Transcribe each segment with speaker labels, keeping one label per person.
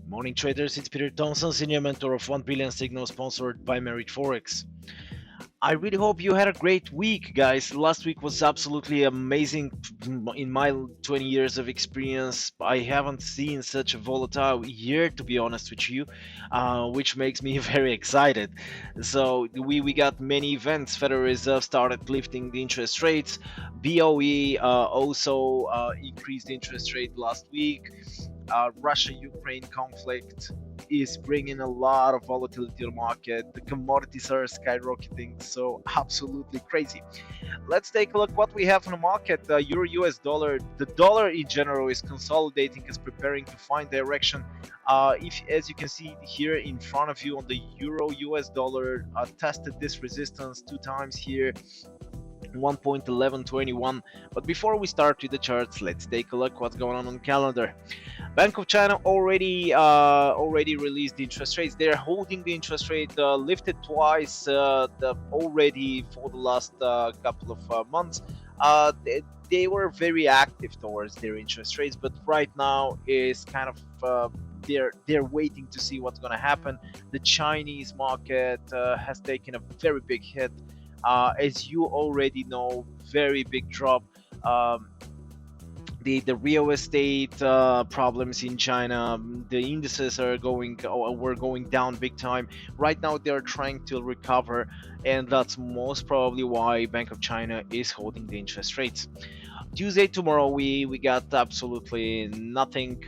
Speaker 1: Morning traders, it's Peter Thompson, senior mentor of 1 billion signal, sponsored by Merit Forex. I really hope you had a great week, guys. Last week was absolutely amazing. In my 20 years of experience, I haven't seen such a volatile year, to be honest with you, which makes me very excited. So we got many events. Federal Reserve started lifting the interest rates. BOE also increased interest rate last week. Russia-Ukraine conflict is bringing a lot of volatility to the market. The commodities are skyrocketing, so absolutely crazy. Let's take a look what we have on the market. The Euro US dollar, the dollar in general is consolidating, is preparing to find direction. If, as you can see here in front of you on the Euro US dollar, tested this resistance 2 times here. 1.1121. But before we start with the charts, let's take a look what's going on the calendar. Bank of China already released the interest rates. They're holding the interest rate, lifted twice already for the last couple of months. They were very active towards their interest rates, but right now is kind of they're waiting to see what's going to happen. The Chinese market has taken a very big hit. As you already know, very big drop. The real estate problems in China, the indices were going down big time. Right now they're trying to recover, and that's most probably why Bank of China is holding the interest rates. Tuesday, tomorrow, we got absolutely nothing.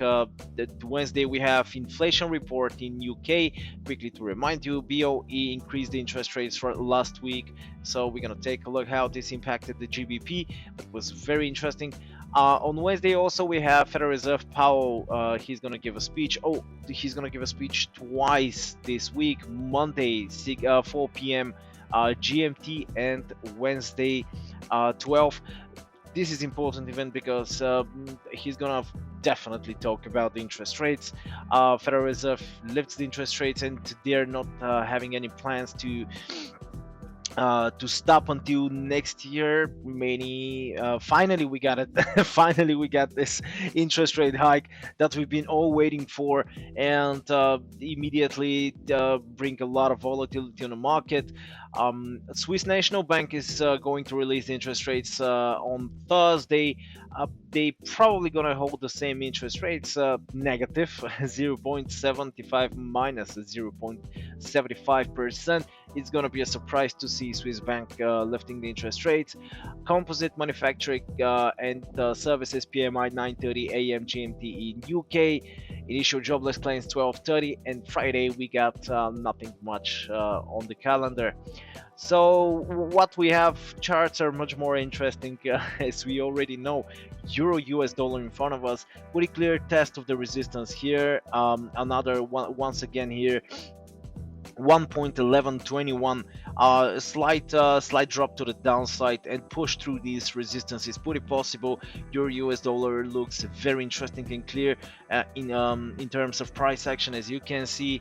Speaker 1: Wednesday we have inflation report in UK. Quickly to remind you, BOE increased the interest rates for last week, so we're gonna take a look how this impacted the GBP. That was very interesting. On Wednesday also we have Federal Reserve Powell. He's gonna give a speech. He's gonna give a speech twice this week. Monday 4 p.m. GMT, and Wednesday 12. This is important event because he's gonna definitely talk about the interest rates. Federal Reserve lifts the interest rates, and they're not having any plans to stop until next year. Finally we got it. Finally we got this interest rate hike that we've been all waiting for, and immediately bring a lot of volatility on the market. Swiss National Bank is going to release the interest rates on Thursday. They probably gonna hold the same interest rates, negative 0.75 minus 0.75%. It's gonna be a surprise to see Swiss Bank lifting the interest rates. Composite manufacturing and services PMI 9:30 a.m. GMT in UK. Initial jobless claims 12:30, and Friday we got nothing much on the calendar. So what we have, charts are much more interesting, as we already know. Euro US dollar in front of us, pretty clear test of the resistance here. Another one once again here, 1.1121. Slight drop to the downside and push through these resistances, pretty possible. Your US dollar looks very interesting and clear in terms of price action, as you can see.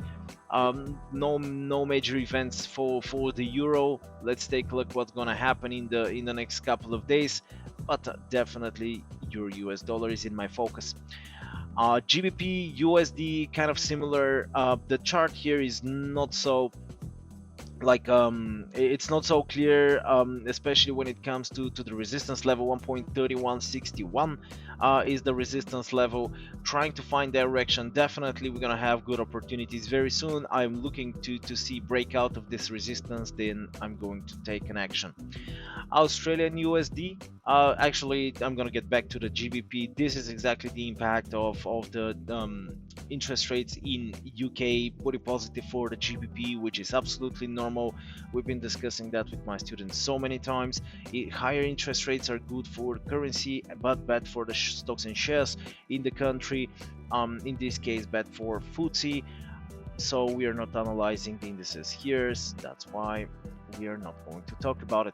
Speaker 1: No major events for the euro. Let's take a look what's gonna happen in the next couple of days, but definitely your US dollar is in my focus. GBP USD kind of similar. The chart here is not so it's not so clear, especially when it comes to the resistance level. 1.3161 is the resistance level. Trying to find direction. Definitely we're gonna have good opportunities very soon. I'm looking to see breakout of this resistance, then I'm going to take an action. Australian USD, actually I'm gonna get back to the GBP. This is exactly the impact of the interest rates in UK, pretty positive for the GBP, which is absolutely normal. We've been discussing that with my students so many times. Higher interest rates are good for currency, but bad for the stocks and shares in the country. In this case, bad for FTSE. So we are not analyzing the indices here. That's why we are not going to talk about it.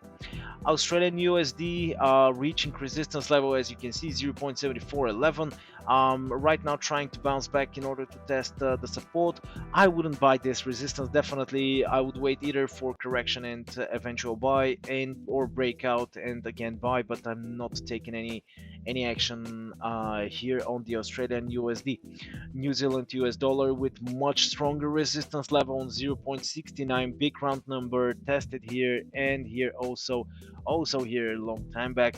Speaker 1: Australian USD reaching resistance level, as you can see, 0.7411. Right now trying to bounce back in order to test the support. I wouldn't buy this resistance. Definitely I would wait either for correction and eventual buy, and or breakout and again buy, but I'm not taking any action here on the Australian USD. New Zealand US dollar with much stronger resistance level on 0.69, big round number tested here and here also here a long time back.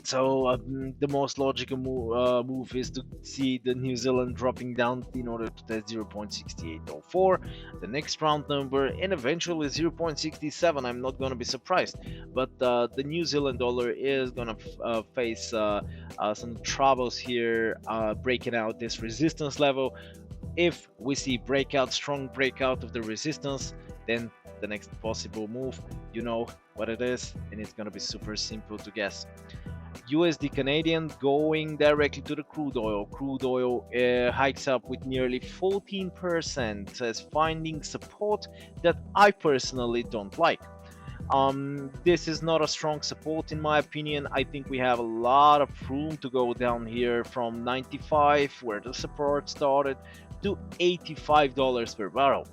Speaker 1: So the most logical move is to see the New Zealand dropping down in order to test 0.6804, the next round number, and eventually 0.67. I'm not going to be surprised, but the New Zealand dollar is going to face some troubles here, breaking out this resistance level. If we see strong breakout of the resistance, then the next possible move, you know what it is, and it's going to be super simple to guess. USD Canadian going directly to the crude oil. Crude oil hikes up with nearly 14% as finding support that I personally don't like. This is not a strong support in my opinion. I think we have a lot of room to go down here from 95, where the support started, to $85 per barrel.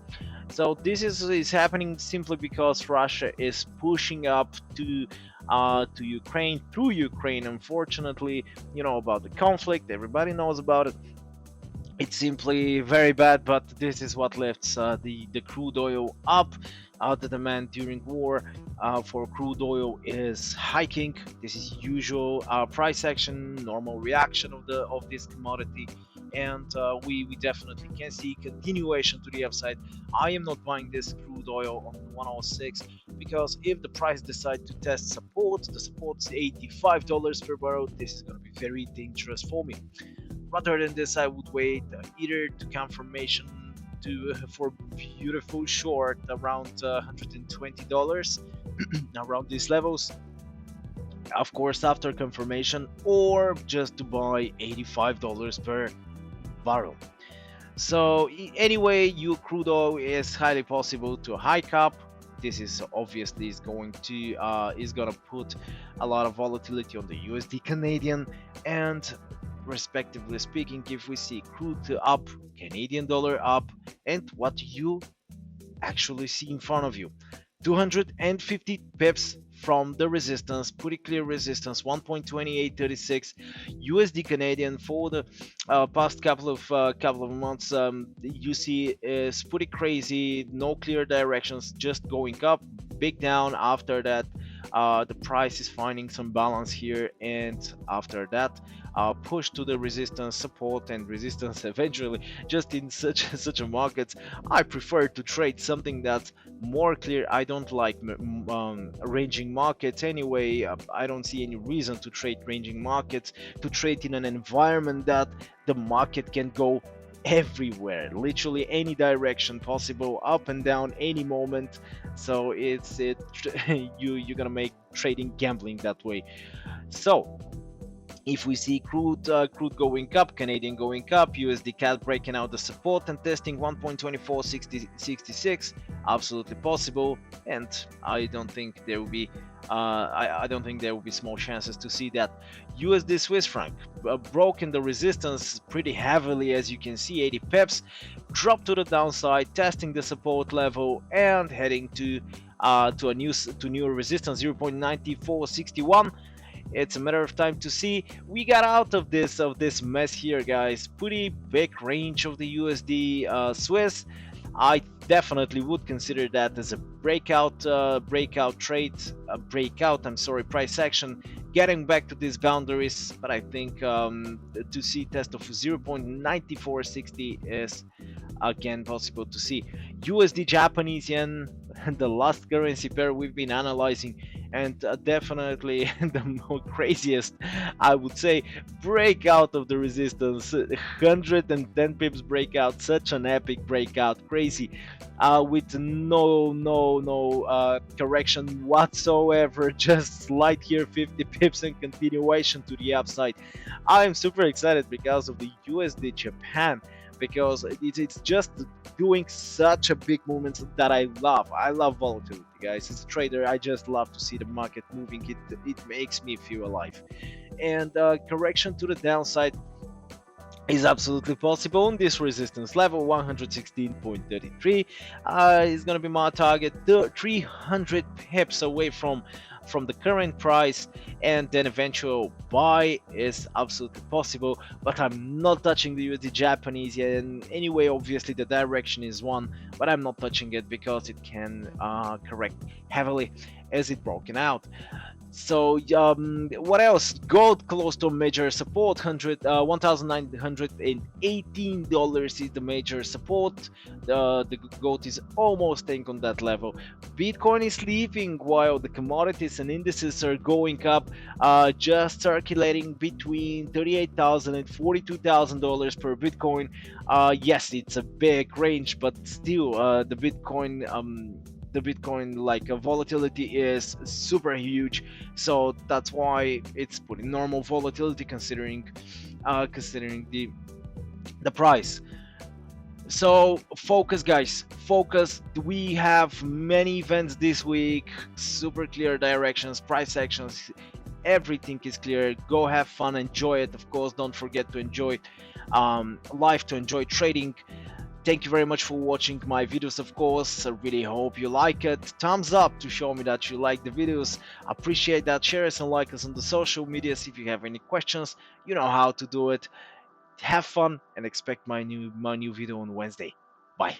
Speaker 1: So this is happening simply because Russia is pushing up to Ukraine, through Ukraine. Unfortunately, you know about the conflict, everybody knows about it. It's simply very bad, but this is what lifts the crude oil up. The demand during war for crude oil is hiking. This is usual price action, normal reaction of this commodity, and we definitely can see continuation to the upside. I am not buying this crude oil on 106 because if the price decides to test support, the support's $85 per barrel. This is going to be very dangerous for me. Rather than this, I would wait either to confirmation for beautiful short around $120 around these levels, of course after confirmation, or just to buy $85 per barrel. So anyway, crude oil is highly possible to hike up. This is obviously going to put a lot of volatility on the USD Canadian, and respectively speaking, if we see crude up, Canadian dollar up, and what you actually see in front of you, 250 pips from the resistance, pretty clear resistance, 1.2836 USD Canadian for the past couple of months. You see is pretty crazy, no clear directions, just going up, big down. After that, the price is finding some balance here, and after that push to the resistance, support and resistance eventually. Just in such a market, I prefer to trade something that's more clear. I don't like ranging markets anyway. I don't see any reason to trade ranging markets, to trade in an environment that the market can go everywhere, literally any direction possible, up and down any moment. So you're gonna make trading gambling that way. So if we see crude going up, Canadian going up, USDCAD breaking out the support and testing 1.2466, absolutely possible, and I don't think there will be I don't think there will be small chances to see that. USD Swiss franc broken the resistance pretty heavily, as you can see, 80 pips, dropped to the downside, testing the support level and heading to new resistance, 0.9461. It's a matter of time to see. We got out of this mess here, guys. Pretty big range of the USD Swiss. I definitely would consider that as a breakout price action, getting back to these boundaries. But I think to see test of 0.9460 is again possible to see. USD Japanese yen, the last currency pair we've been analyzing, and definitely the more craziest, I would say, breakout of the resistance, 110 pips breakout, such an epic breakout, crazy, with no correction whatsoever, just slide here 50 pips and continuation to the upside. I'm super excited because of the USD Japan, because it's just doing such a big movement that I love. I love volatility, guys. As a trader, I just love to see the market moving. It makes me feel alive. And correction to the downside is absolutely possible on this resistance level, 116.33 is going to be my target, 300 pips away from from the current price, and then eventual buy is absolutely possible. But I'm not touching the USD Japanese yet. And anyway, obviously the direction is one, but I'm not touching it because it can correct heavily as it broken out. So what else? Gold close to major support. $1,918 is the major support. The gold is almost staying on that level. Bitcoin is leaving while the commodities and indices are going up, just circulating between $38,000 and $42,000 per Bitcoin. Yes, it's a big range, but still, the Bitcoin like volatility is super huge, so that's why it's putting normal volatility considering the price. So focus, guys, focus. We have many events this week, super clear directions, price actions, everything is clear. Go have fun, enjoy it. Of course, don't forget to enjoy life, to enjoy trading. Thank you very much for watching my videos, of course. I really hope you like it. Thumbs up to show me that you like the videos. Appreciate that. Share us and like us on the social medias. If you have any questions, you know how to do it. Have fun and expect my new video on Wednesday. Bye.